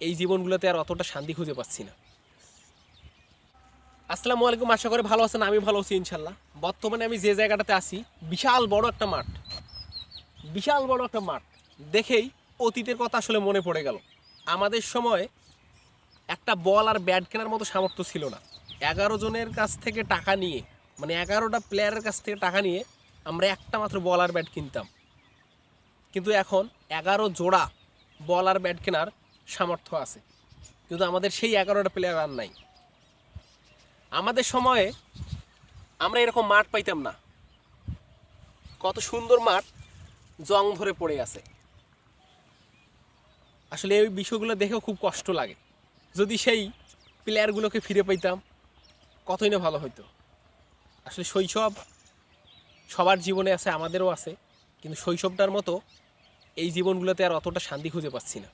এই জীবনগুলোতে আর অতটা শান্তি খুঁজে পাচ্ছি না। আসসালামু আলাইকুম, আশা করি ভালো আছেন। আমি ভালো আছি ইনশাল্লাহ। বর্তমানে আমি যে জায়গাটাতে আছি, বিশাল বড় একটা মাঠ, দেখেই অতীতের কথা আসলে মনে পড়ে গেল। আমাদের সময় একটা বল আর ব্যাট কেনার মতো সামর্থ্য ছিল না। 11 জনের কাছ থেকে টাকা নিয়ে, মানে 11টা প্লেয়ারের কাছ থেকে টাকা নিয়ে আমরা একটা মাত্র বল আর ব্যাট কিনতাম। কিন্তু এখন 11 জোড়া বল আর ব্যাট কেনার সামর্থ্য আছে, কিন্তু আমাদের সেই 11টা প্লেয়ার আর নাই। আমাদের সময়ে আমরা এরকম মাঠ পাইতাম না। কত সুন্দর মাঠ জং ধরে পড়ে আছে। আসলে এই বিষয়গুলো দেখেও খুব কষ্ট লাগে। যদি সেই প্লেয়ারগুলোকে ফিরে পাইতাম কতই না ভালো হতো। আসলে শৈশব সবার জীবনে আছে, আমাদেরও আছে, কিন্তু শৈশবটার মতো এই জীবনগুলোতে আর অতটা শান্তি খুঁজে পাচ্ছি না।